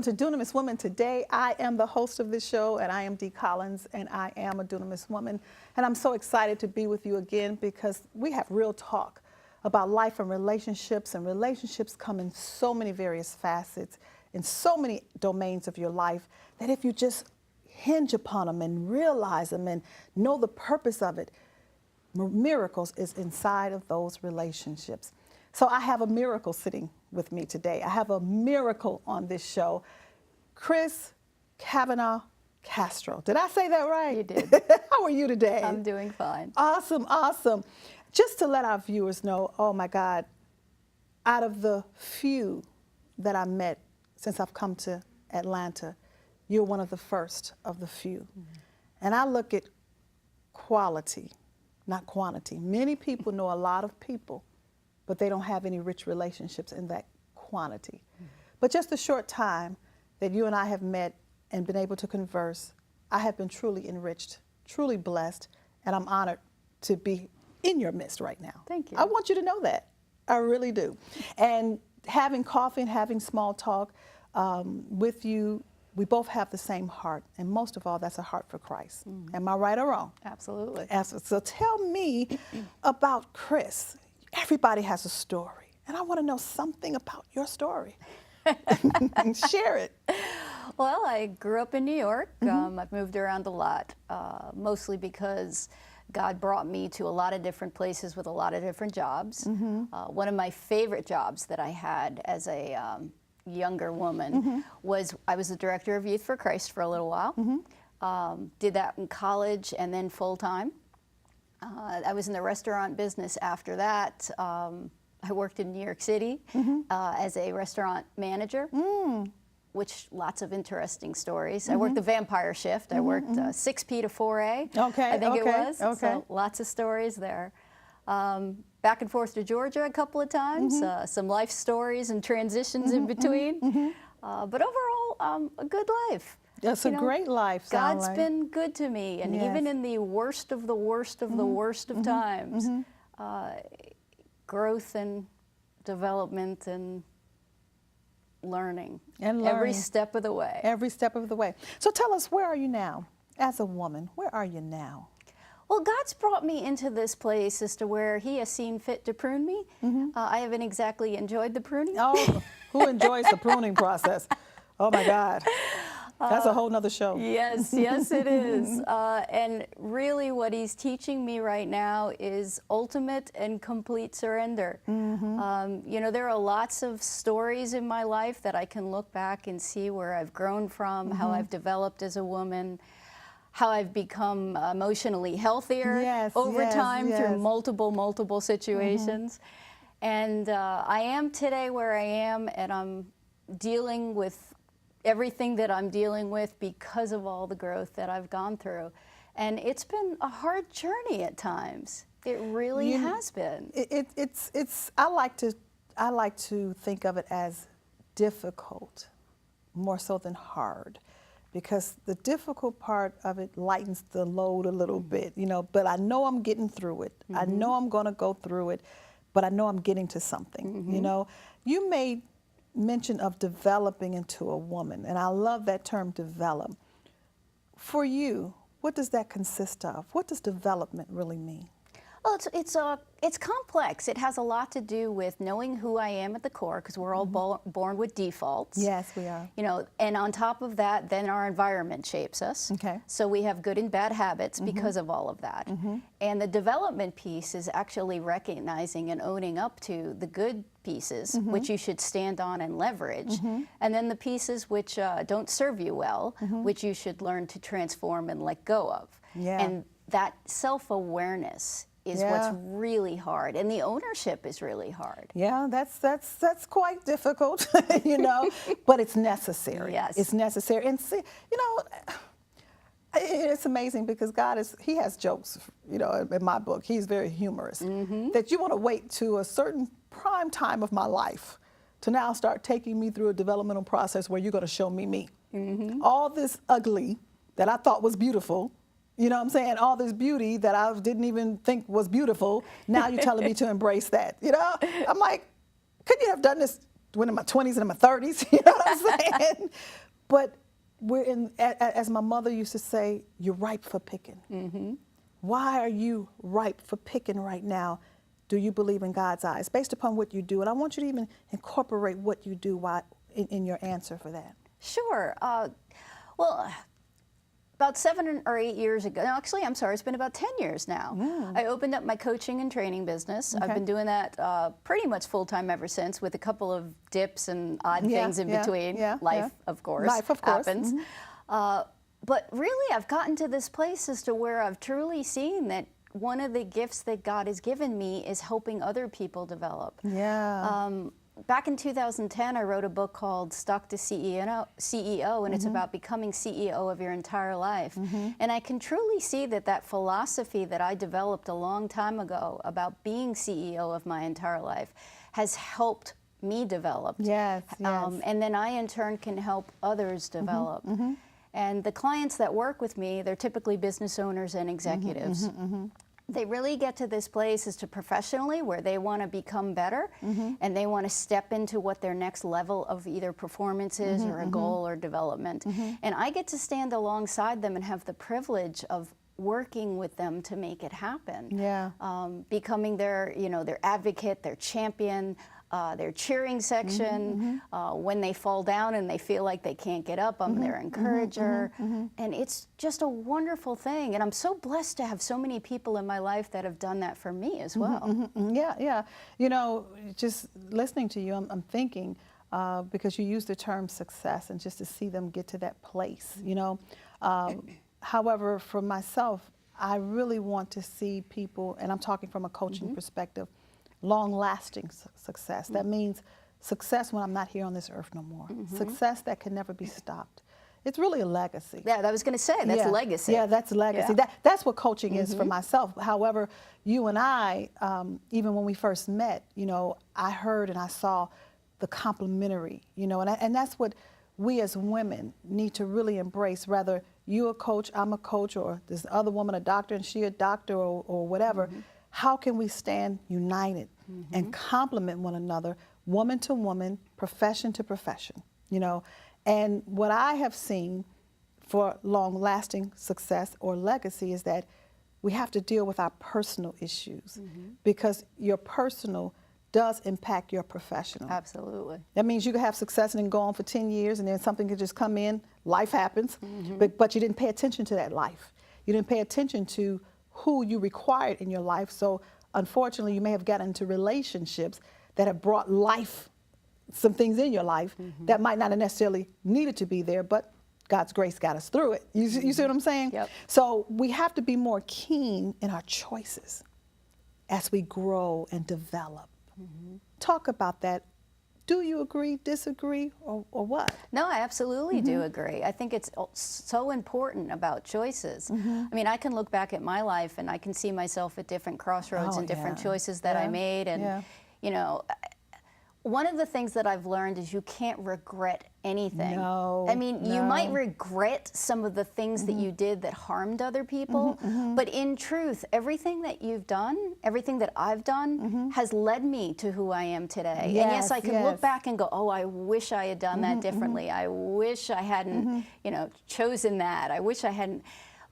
to Dunamis Women Today. I am the host of this show, and I am Dee Collins, and I am a Dunamis woman. And I'm so excited to be with you again because we have real talk about life and relationships come in so many various facets, in so many domains of your life, that if you just hinge upon them and realize them and know the purpose of it, miracles is inside of those relationships. So I have a miracle sitting with me today. I have a miracle on this show. Chris Kavanaugh Castro. Did I say that right? You did. How are you today? I'm doing fine. Awesome, awesome. Just to let our viewers know, oh my God, out of the few that I met since I've come to Atlanta, you're one of the first of the few. Mm-hmm. And I look at quality, not quantity. Many people know a lot of people, but they don't have any rich relationships in that quantity. Mm-hmm. But just the short time that you and I have met and been able to converse, I have been truly enriched, truly blessed, and I'm honored to be in your midst right now. Thank you. I want you to know that. I really do. And having coffee and having small talk with you, we both have the same heart, and most of all, that's a heart for Christ. Mm-hmm. Am I right or wrong? Absolutely. So tell me about Chris. Everybody has a story, and I want to know something about your story. Share it. Well, I grew up in New York. Mm-hmm. I've moved around a lot, mostly because God brought me to a lot of different places with a lot of different jobs. Mm-hmm. One of my favorite jobs that I had as a younger woman mm-hmm. was I was the director of Youth for Christ for a little while. Mm-hmm. Did that in college and then full-time. I was in the restaurant business after that. I worked in New York City mm-hmm. As a restaurant manager, which lots of interesting stories. Mm-hmm. I worked the vampire shift. I worked 6P to 4A, I think it was. Okay. So lots of stories there. Back and forth to Georgia a couple of times, mm-hmm. Some life stories and transitions mm-hmm. in between. Mm-hmm. But overall, a good life. That's a great life. God's been good to me, and yes. even in the worst of the worst of mm-hmm. the worst of mm-hmm. times, mm-hmm. Growth and development and learning. Every step of the way. Every step of the way. So tell us, where are you now? As a woman, where are you now? Well, God's brought me into this place as to where He has seen fit to prune me. Mm-hmm. I haven't exactly enjoyed the pruning. Oh, who enjoys the pruning process? Oh my God. That's a whole nother show. Yes, yes it is. And really what He's teaching me right now is ultimate and complete surrender. Mm-hmm. You know, there are lots of stories in my life that I can look back and see where I've grown from, mm-hmm. how I've developed as a woman, how I've become emotionally healthier over time through multiple situations. Mm-hmm. And I am today where I am, and I'm dealing with everything that I'm dealing with because of all the growth that I've gone through. And it's been a hard journey at times. It really has been. I like to think of it as difficult, more so than hard, because the difficult part of it lightens the load a little bit, you know, but I know I'm getting through it. Mm-hmm. I know I'm gonna go through it, but I know I'm getting to something, mm-hmm. you know. You made mention of developing into a woman, and I love that term, develop. For you, what does that consist of? What does development really mean? Well, it's complex. It has a lot to do with knowing who I am at the core, because we're all mm-hmm. born with defaults. Yes, we are. You know, and on top of that, then our environment shapes us. Okay. So we have good and bad habits mm-hmm. because of all of that. Mm-hmm. And the development piece is actually recognizing and owning up to the good pieces, mm-hmm. which you should stand on and leverage, mm-hmm. and then the pieces which don't serve you well, mm-hmm. which you should learn to transform and let go of. Yeah. And that self-awareness is what's really hard, and the ownership is really hard. Yeah, that's quite difficult, you know, but it's necessary. Yes, it's necessary. And see, you know, it's amazing because He has jokes, you know, in my book. He's very humorous. Mm-hmm. That you want to wait to a certain prime time of my life to now start taking me through a developmental process where you're going to show me me. Mm-hmm. All this ugly that I thought was beautiful. You know what I'm saying? All this beauty that I didn't even think was beautiful, now you're telling me to embrace that. You know? I'm like, couldn't you have done this went in my 20s and in my 30s, you know what I'm saying? But we're in, as my mother used to say, you're ripe for picking. Why are you ripe for picking right now? Do you believe in God's eyes? Based upon what you do. And I want you to even incorporate what you do in your answer for that. Sure. Well, about 7 or 8 years ago, no, actually, I'm sorry, it's been about 10 years now. I opened up my coaching and training business. I've been doing that pretty much full-time ever since, with a couple of dips and odd things in between. Life, of course, happens. But really, I've gotten to this place as to where I've truly seen that one of the gifts that God has given me is helping other people develop. Back in 2010, I wrote a book called Stuck to CEO, and it's about becoming CEO of your entire life. And I can truly see that that philosophy that I developed a long time ago about being CEO of my entire life has helped me develop. And then I, in turn, can help others develop. And the clients that work with me, they're typically business owners and executives. They really get to this place as to professionally where they want to become better, and they want to step into what their next level of either performance is or a goal or development. And I get to stand alongside them and have the privilege of working with them to make it happen. Becoming their, their advocate, their champion, their cheering section. When they fall down and they feel like they can't get up, I'm their encourager. And it's just a wonderful thing. And I'm so blessed to have so many people in my life that have done that for me as well. Yeah. You know, just listening to you, I'm thinking, because you use the term success, and just to see them get to that place, However, for myself, I really want to see people, and I'm talking from a coaching perspective, long-lasting success. That means success when I'm not here on this earth no more. Success that can never be stopped. It's really a legacy. Yeah, I was going to say, that's legacy. Yeah, that's legacy. That's what coaching is for myself. However, you and I, even when we first met, I heard and I saw the complementary, and that's what we as women need to really embrace. Rather, you a coach, I'm a coach, or this other woman a doctor and she a doctor, or whatever. How can we stand united and complement one another, woman to woman, profession to profession, And what I have seen for long-lasting success or legacy is that we have to deal with our personal issues, because your personal does impact your professional. Absolutely. That means you can have success and then go on for 10 years, and then something could just come in, life happens, but you didn't pay attention to that life. You didn't pay attention to who you required in your life. So unfortunately, you may have gotten into relationships that have brought life, some things in your life that might not have necessarily needed to be there, but God's grace got us through it. You see what I'm saying? So we have to be more keen in our choices as we grow and develop. Talk about that. Do you agree, disagree, or what? No, I absolutely do agree. I think it's so important about choices. I mean, I can look back at my life and I can see myself at different crossroads and different choices that I made. And, one of the things that I've learned is you can't regret anything. I mean, you might regret some of the things that you did that harmed other people, but in truth, everything that you've done, everything that I've done has led me to who I am today. And yes, I can look back and go, oh, I wish I had done that differently. I wish I hadn't, chosen that. I wish I hadn't.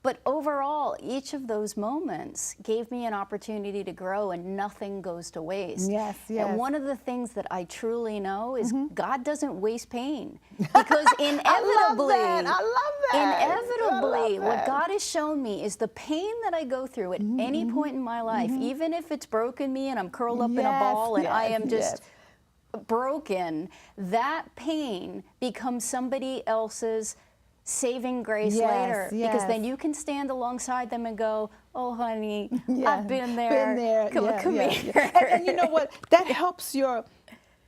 But overall, each of those moments gave me an opportunity to grow, and nothing goes to waste. And one of the things that I truly know is God doesn't waste pain, because inevitably, what God has shown me is the pain that I go through at any point in my life, even if it's broken me and I'm curled up in a ball and I am just broken, that pain becomes somebody else's saving grace later, because then you can stand alongside them and go, oh honey, I've been there, come here. And you know what, that helps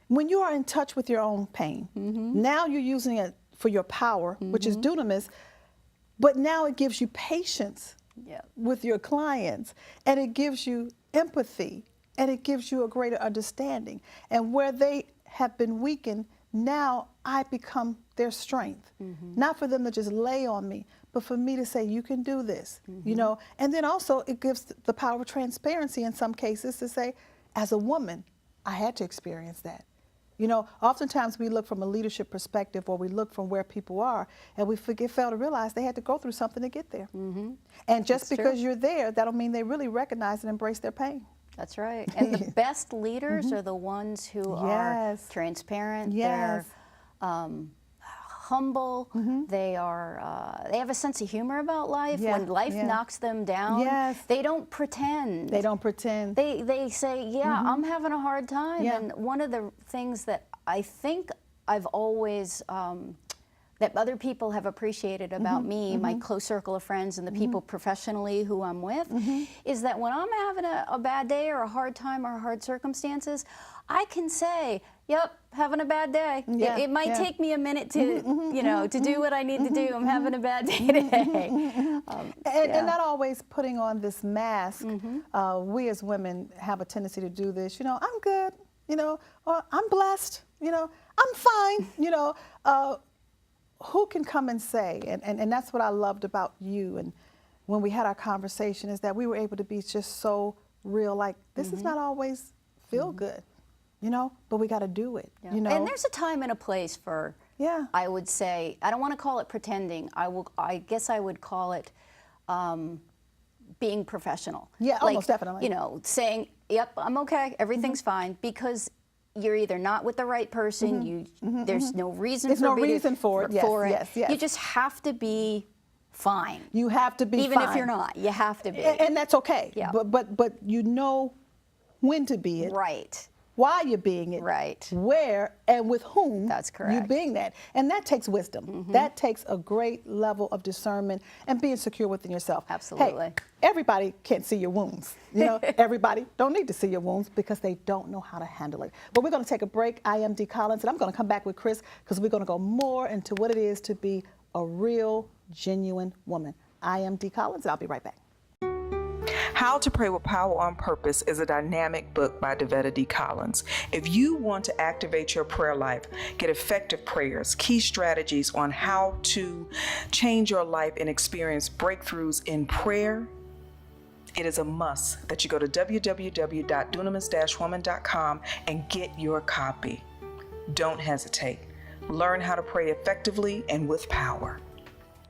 when you are in touch with your own pain, now you're using it for your power, which is dunamis, but now it gives you patience with your clients, and it gives you empathy, and it gives you a greater understanding. And where they have been weakened, now I become their strength. Not for them to just lay on me, but for me to say, you can do this, And then also it gives the power of transparency in some cases to say, as a woman, I had to experience that. You know, oftentimes we look from a leadership perspective, or we look from where people are, and we fail to realize they had to go through something to get there. And just That's true. because you're there, that don't mean they really recognize and embrace their pain. That's right. And the best leaders are the ones who are Yes. transparent. Yes. They're humble. They have a sense of humor about life. Yeah, When life yeah. knocks them down, Yes. they don't pretend. They don't pretend. They say, yeah, I'm having a hard time. Yeah. And one of the things that I think I've always, that other people have appreciated about me, my close circle of friends and the people professionally who I'm with, is that when I'm having a bad day or a hard time or hard circumstances, I can say, yep, having a bad day. Yeah, It might yeah. take me a minute to, you know, to do what I need to do. I'm having a bad day today. And not always putting on this mask. We as women have a tendency to do this. You know, I'm good. You know, or I'm blessed. You know, I'm fine. You know, who can come and say? And that's what I loved about you. And when we had our conversation, is that we were able to be just so real. Like, this is not always feel good. You know, but we got to do it. Yeah. You know, And there's a time and a place for, yeah. I would say, I don't want to call it pretending. I guess I would call it being professional. Yeah, Like, almost definitely. You know, saying, yep, I'm okay, everything's fine, because you're either not with the right person, there's no reason There's for no me to- reason for it. Yes, yes. You just have to be fine. You have to be Even if fine. you're not, you have to be. And that's okay. Yeah. But you know when to be it, Right. why you're being it, Right. where and with whom That's you correct. being that. And that takes wisdom. That takes a great level of discernment and being secure within yourself. Absolutely. Hey, everybody can't see your wounds. You know, everybody don't need to see your wounds because they don't know how to handle it. But we're going to take a break. I am Dee Collins, and I'm going to come back with Chris because we're going to go more into what it is to be a real, genuine woman. I am Dee Collins, and I'll be right back. How to Pray with Power on Purpose is a dynamic book by Devetta D. Collins. If you want to activate your prayer life, get effective prayers, key strategies on how to change your life and experience breakthroughs in prayer, it is a must that you go to www.dunamis-woman.com and get your copy. Don't hesitate. Learn how to pray effectively and with power.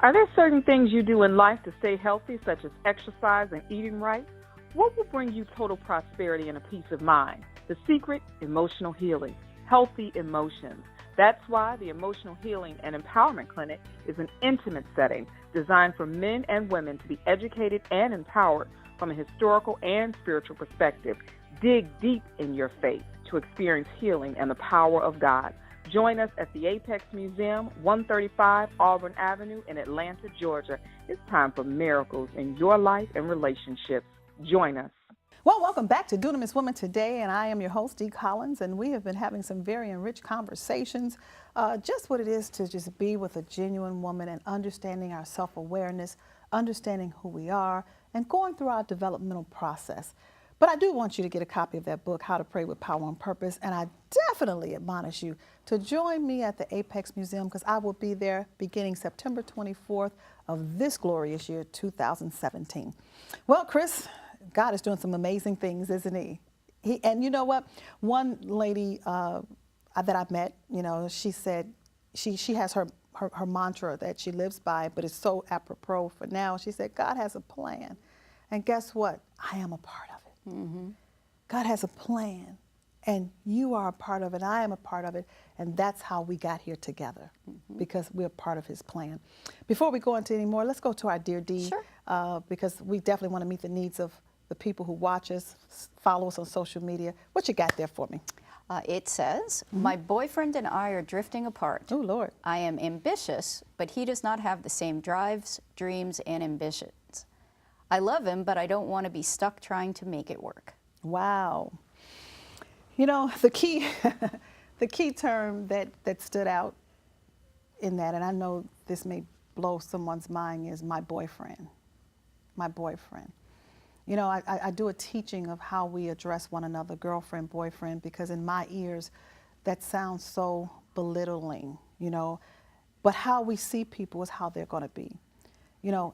Are there certain things you do in life to stay healthy, such as exercise and eating right? What will bring you total prosperity and a peace of mind? The secret, emotional healing, healthy emotions. That's why the Emotional Healing and Empowerment Clinic is an intimate setting designed for men and women to be educated and empowered from a historical and spiritual perspective. Dig deep in your faith to experience healing and the power of God. Join us at the Apex Museum, 135 Auburn Avenue in Atlanta, Georgia. It's time for miracles in your life and relationships. Join us. Well, welcome back to Dunamis Woman Today, and I am your host, Dee Collins, and we have been having some very enriched conversations, just what it is to just be with a genuine woman and understanding our self-awareness, understanding who we are, and going through our developmental process. But I do want you to get a copy of that book, How to Pray with Power on Purpose, and I definitely admonish you to join me at the Apex Museum because I will be there beginning September 24th of this glorious year, 2017. Well, Chris, God is doing some amazing things, isn't he? And you know what? One lady that I met, you know, she said she has her mantra that she lives by, but it's so apropos for now. She said, God has a plan. And guess what? I am a part of it. God has a plan, and you are a part of it. I am a part of it, and that's how we got here together, because we're part of his plan. Before we go into any more, let's go to our Dear Dee, Sure. because we definitely want to meet the needs of the people who watch us, follow us on social media. What you got there for me? It says, my boyfriend and I are drifting apart. Oh, Lord. I am ambitious, but he does not have the same drives, dreams, and ambitions. I love him, but I don't want to be stuck trying to make it work. Wow. You know, the key the key term that stood out in that, and I know this may blow someone's mind, is my boyfriend. My boyfriend. You know, I do a teaching of how we address one another, girlfriend, boyfriend, because in my ears, that sounds so belittling, you know. But how we see people is how they're going to be. You know,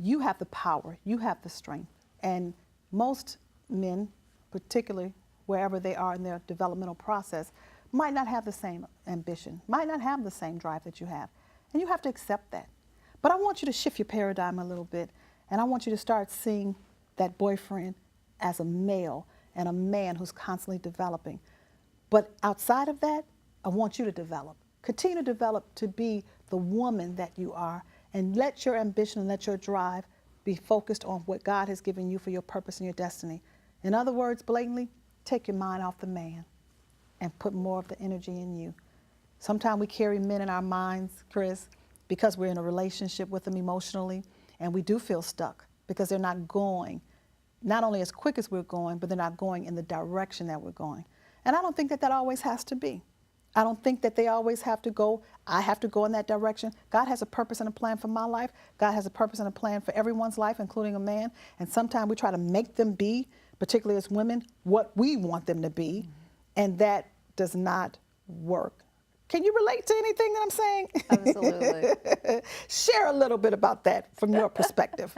you have the power, you have the strength, and most men, particularly wherever they are in their developmental process, might not have the same ambition, might not have the same drive that you have. And you have to accept that. But I want you to shift your paradigm a little bit, and I want you to start seeing that boyfriend as a male and a man who's constantly developing. But outside of that, I want you to develop. Continue to develop to be the woman that you are, and let your ambition and let your drive be focused on what God has given you for your purpose and your destiny. In other words, blatantly, take your mind off the man and put more of the energy in you. Sometimes we carry men in our minds, Chris, because we're in a relationship with them emotionally, and we do feel stuck because they're not going, not only as quick as we're going, but they're not going in the direction that we're going. And I don't think that that always has to be. I don't think that they always have to go, I have to go in that direction. God has a purpose and a plan for my life. God has a purpose and a plan for everyone's life, including a man. And sometimes we try to make them be, particularly as women, what we want them to be. And that does not work. Can you relate to anything that I'm saying? Absolutely. Share a little bit about that from your perspective.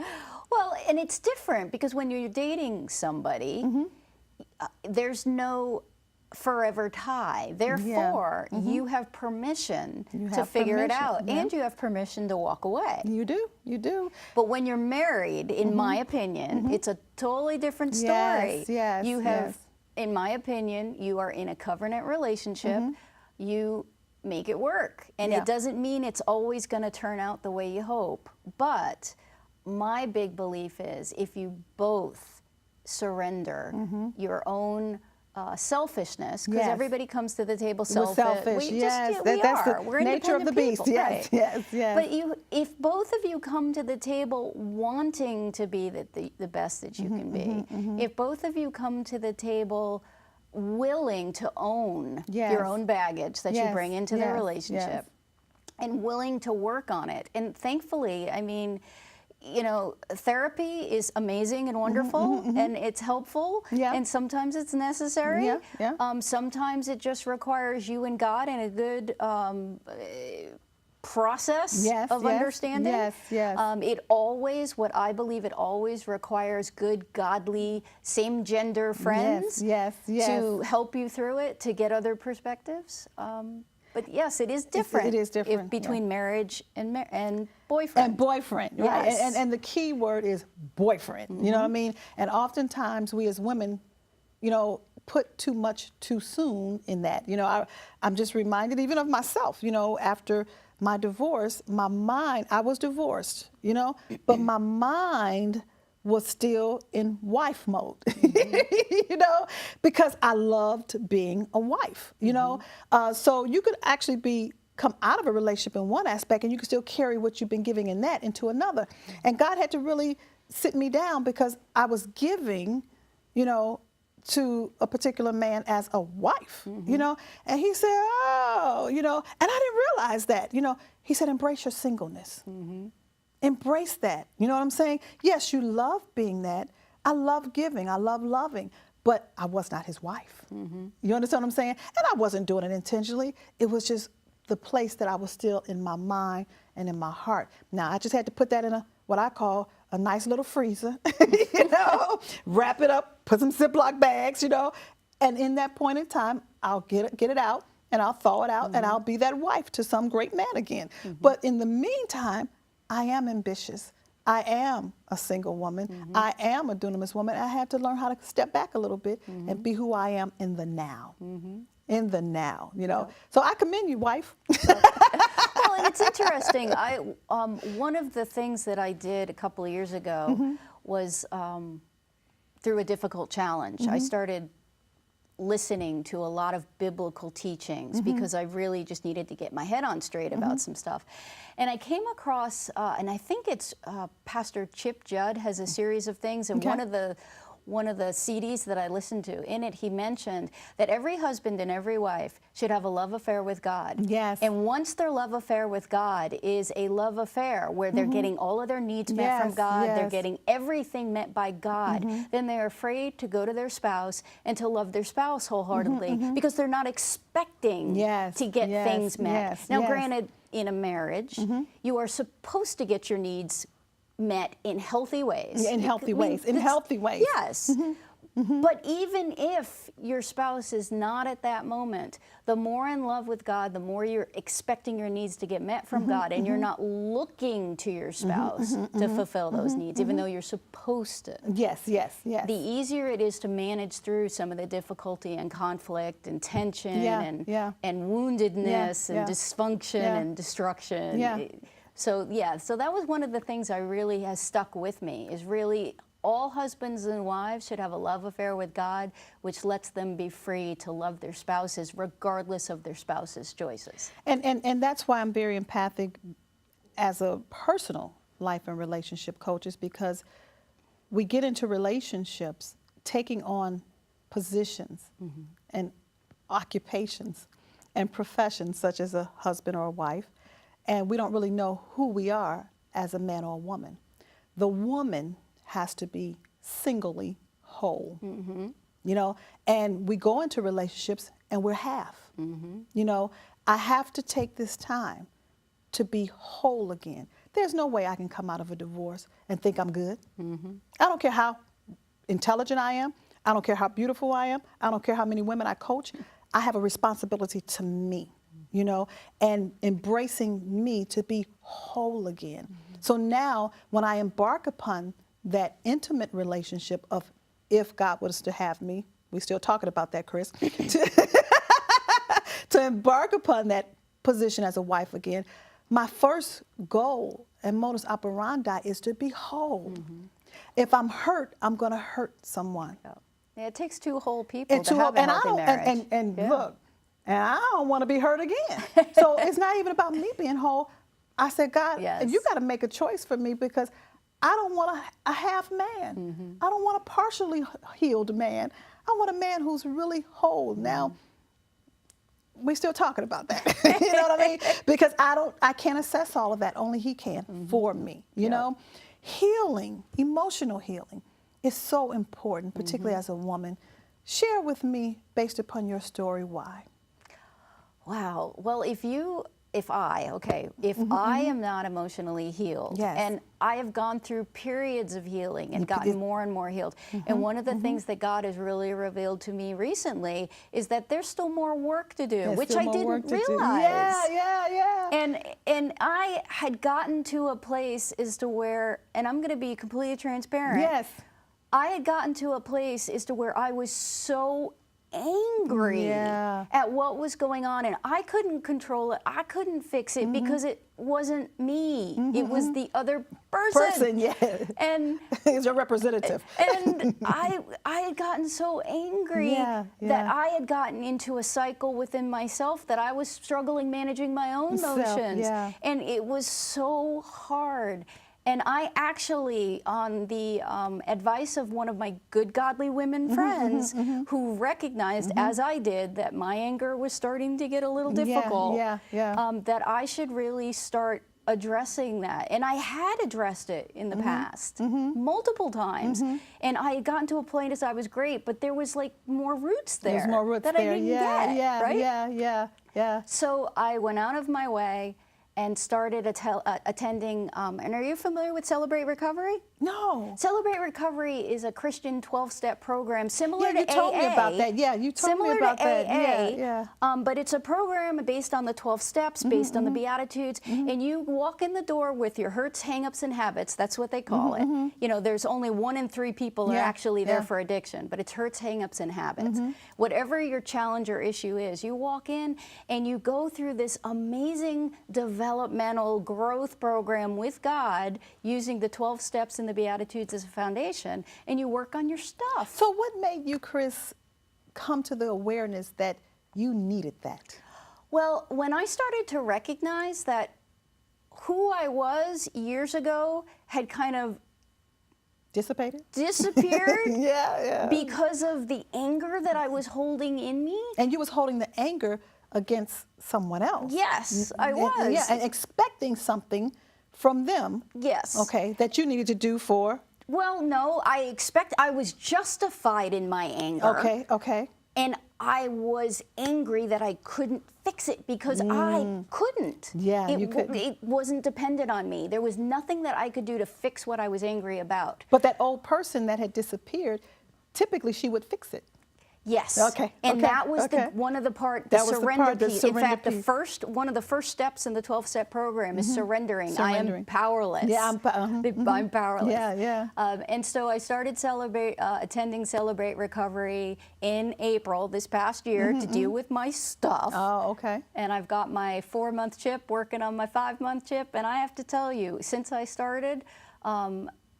Well, and it's different because when you're dating somebody, there's no forever tie. Therefore, you have permission to figure it out, and you have permission to walk away. You do, you do. But when you're married, in my opinion, it's a totally different story. Yes, yes, you have, yes. in my opinion, you are in a covenant relationship. You make it work, and it doesn't mean it's always going to turn out the way you hope. But my big belief is if you both surrender your own selfishness, because everybody comes to the table selfish. Selfish, yes. That's the We're nature of the beast. people, Yes, right? yes, yes. But if both of you come to the table wanting to be the best that you can be, if both of you come to the table willing to own your own baggage that you bring into the relationship and willing to work on it, and thankfully, I mean, you know, therapy is amazing and wonderful, and it's helpful, and sometimes it's necessary. Sometimes it just requires you and God and a good process of understanding. It always, what I believe, it always requires good, godly, same-gender friends to help you through it, to get other perspectives. But yes, it is different. It is different between marriage and boyfriend. And boyfriend, right? Yes. And the key word is boyfriend. You know what I mean? And oftentimes we as women, you know, put too much too soon in that. You know, I'm just reminded even of myself. You know, after my divorce, my mind, I was divorced. You know, but my mind was still in wife mode, you know, because I loved being a wife, you know. So you could actually come out of a relationship in one aspect, and you can still carry what you've been giving in that into another. And God had to really sit me down because I was giving, you know, to a particular man as a wife, you know. And he said, oh, you know, and I didn't realize that, you know. He said, embrace your singleness. Embrace that. You know what I'm saying? Yes, you love being that. I love giving. I love loving. But I was not his wife. You understand what I'm saying? And I wasn't doing it intentionally. It was just the place that I was still in my mind and in my heart. Now, I just had to put that in what I call a nice little freezer, you know, wrap it up, put some Ziploc bags, you know, and in that point in time, I'll get it out, and I'll thaw it out, and I'll be that wife to some great man again. But in the meantime, I am ambitious. I am a single woman. I am a dunamis woman. I had to learn how to step back a little bit and be who I am in the now. In the now, you know. So I commend you, wife. Well, and it's interesting. One of the things that I did a couple of years ago was through a difficult challenge. I started listening to a lot of biblical teachings because I really just needed to get my head on straight about some stuff. And I came across, and I think it's Pastor Chip Judd has a series of things, and one of the CDs that I listened to, in it he mentioned that every husband and every wife should have a love affair with God. Yes. And once their love affair with God is a love affair where they're getting all of their needs met from God, they're getting everything met by God, then they're afraid to go to their spouse and to love their spouse wholeheartedly because they're not expecting to get things met. Now, granted, in a marriage, you are supposed to get your needs met in healthy ways. In healthy ways. In healthy ways. Yes. But even if your spouse is not at that moment, the more in love with God, the more you're expecting your needs to get met from God, and you're not looking to your spouse to fulfill those needs, even though you're supposed to. Yes, yes, yes. The easier it is to manage through some of the difficulty and conflict and tension and woundedness and dysfunction and destruction. Yeah. So that was one of the things I really has stuck with me, is really all husbands and wives should have a love affair with God, which lets them be free to love their spouses regardless of their spouse's choices. And that's why I'm very empathic as a personal life and relationship coach, is because we get into relationships taking on positions and occupations and professions such as a husband or a wife, and we don't really know who we are as a man or a woman. The woman has to be singly whole, you know, and we go into relationships and we're half. You know, I have to take this time to be whole again. There's no way I can come out of a divorce and think I'm good. I don't care how intelligent I am. I don't care how beautiful I am. I don't care how many women I coach. I have a responsibility to me, you know, and embracing me to be whole again. So now when I embark upon that intimate relationship of, if God was to have me, we're still talking about that, Chris, to embark upon that position as a wife again, my first goal and modus operandi is to be whole. If I'm hurt, I'm going to hurt someone. Yeah, it takes two whole people to have a healthy marriage. And look, and I don't want to be hurt again. So it's not even about me being whole. I said, God, you got to make a choice for me, because I don't want a half man. I don't want a partially healed man. I want a man who's really whole. Now, we're still talking about that. You know what I mean? Because I can't assess all of that. Only He can for me. You know, healing, emotional healing is so important, particularly as a woman. Share with me, based upon your story, why. Wow. Well, if I am not emotionally healed, and I have gone through periods of healing and gotten more and more healed, and one of the things that God has really revealed to me recently is that there's still more work to do, which I didn't realize. And I had gotten to a place as to where, and I'm going to be completely transparent. I had gotten to a place as to where I was so angry at what was going on, and I couldn't control it. I couldn't fix it because it wasn't me. It was the other person. And he's your representative. And I had gotten so angry that I had gotten into a cycle within myself that I was struggling managing my own emotions. And it was so hard. And I actually, on the advice of one of my good godly women friends who recognized, as I did, that my anger was starting to get a little difficult, that I should really start addressing that. And I had addressed it in the past multiple times. And I had gotten to a point as I was great, but there was like more roots there. There's more roots that there. I didn't get, right? So I went out of my way and started attending, and are you familiar with Celebrate Recovery? No. Celebrate Recovery is a Christian 12-step program similar to AA. You told me about that. You told me about that. But it's a program based on the 12 steps, based on the Beatitudes, and you walk in the door with your hurts, hang-ups, and habits. That's what they call it. You know, there's only 1 in 3 people are actually there for addiction, but it's hurts, hang-ups, and habits. Whatever your challenge or issue is, you walk in and you go through this amazing developmental growth program with God using the 12 steps and the Beatitudes as a foundation, and you work on your stuff. So what made you, Chris, come to the awareness that you needed that? Well, when I started to recognize that who I was years ago had kind of disappeared because of the anger that I was holding in me. And you was holding the anger against someone else. Yes, I was. And expecting something from them. Yes. Okay, that you needed to do for? Well, no, I was justified in my anger. Okay. And I was angry that I couldn't fix it because I couldn't. You couldn't. It wasn't dependent on me. There was nothing that I could do to fix what I was angry about. But that old person that had disappeared typically she would fix it. Yes. Okay, And okay, that was okay. one of the the That was the surrender part, the piece. In surrender fact, piece. one of the first steps in the 12-step program is surrendering. I am Surrendering. powerless. Yeah, I'm powerless. Yeah, yeah. And so I started attending Celebrate Recovery in April this past year to deal with my stuff. Oh, okay. And I've got my 4-month chip, working on my 5-month chip. And I have to tell you, since I started,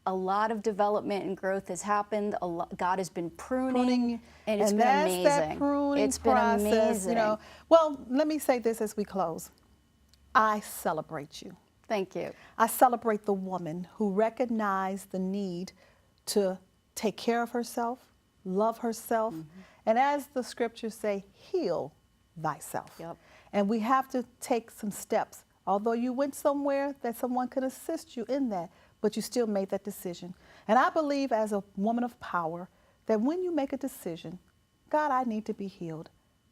a lot of development and growth has happened. God has been pruning, and it's been that's amazing. That pruning it's been process, amazing. you know. Well, let me say this as we close. I celebrate you. Thank you. I celebrate the woman who recognized the need to take care of herself, love herself, and as the scriptures say, heal thyself. Yep. And we have to take some steps. Although you went somewhere that someone could assist you in that, but you still made that decision. And I believe as a woman of power that when you make a decision, God, I need to be healed,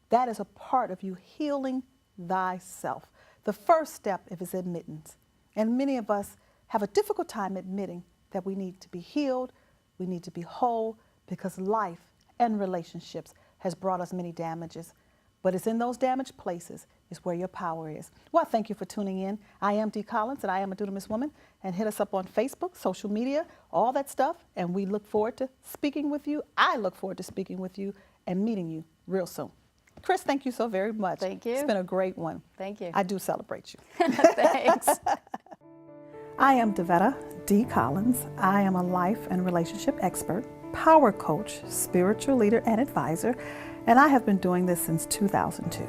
that is a part of you healing thyself. The first step is admittance. And many of us have a difficult time admitting that we need to be healed, we need to be whole, because life and relationships has brought us many damages. But it's in those damaged places is where your power is. Well, thank you for tuning in. I am Dee Collins, and I am a Dunamis woman. And hit us up on Facebook, social media, all that stuff. And we look forward to speaking with you. I look forward to speaking with you and meeting you real soon. Chris, thank you so very much. Thank you. It's been a great one. Thank you. I do celebrate you. Thanks. I am Devetta D. Collins. I am a life and relationship expert, power coach, spiritual leader, and advisor. And I have been doing this since 2002.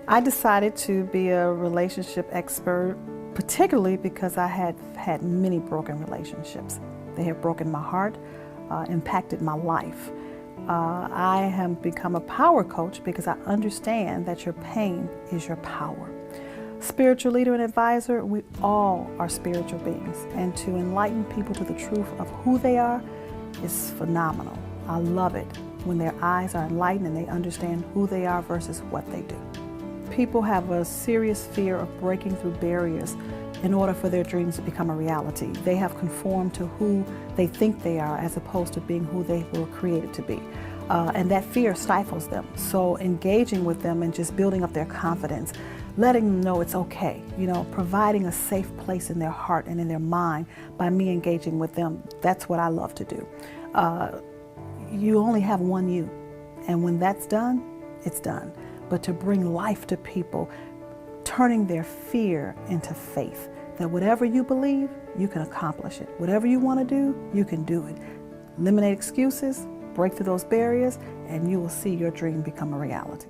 I decided to be a relationship expert, particularly because I had had many broken relationships. They have broken my heart, impacted my life. I have become a power coach because I understand that your pain is your power. Spiritual leader and advisor, we all are spiritual beings, and to enlighten people to the truth of who they are is phenomenal. I love it when their eyes are enlightened and they understand who they are versus what they do. People have a serious fear of breaking through barriers in order for their dreams to become a reality. They have conformed to who they think they are as opposed to being who they were created to be. And that fear stifles them. So engaging with them and just building up their confidence, letting them know it's okay, you know, providing a safe place in their heart and in their mind by me engaging with them, that's what I love to do. You only have one you, and when that's done, it's done. But to bring life to people, turning their fear into faith, that whatever you believe, you can accomplish it. Whatever you want to do, you can do it. Eliminate excuses, break through those barriers, and you will see your dream become a reality.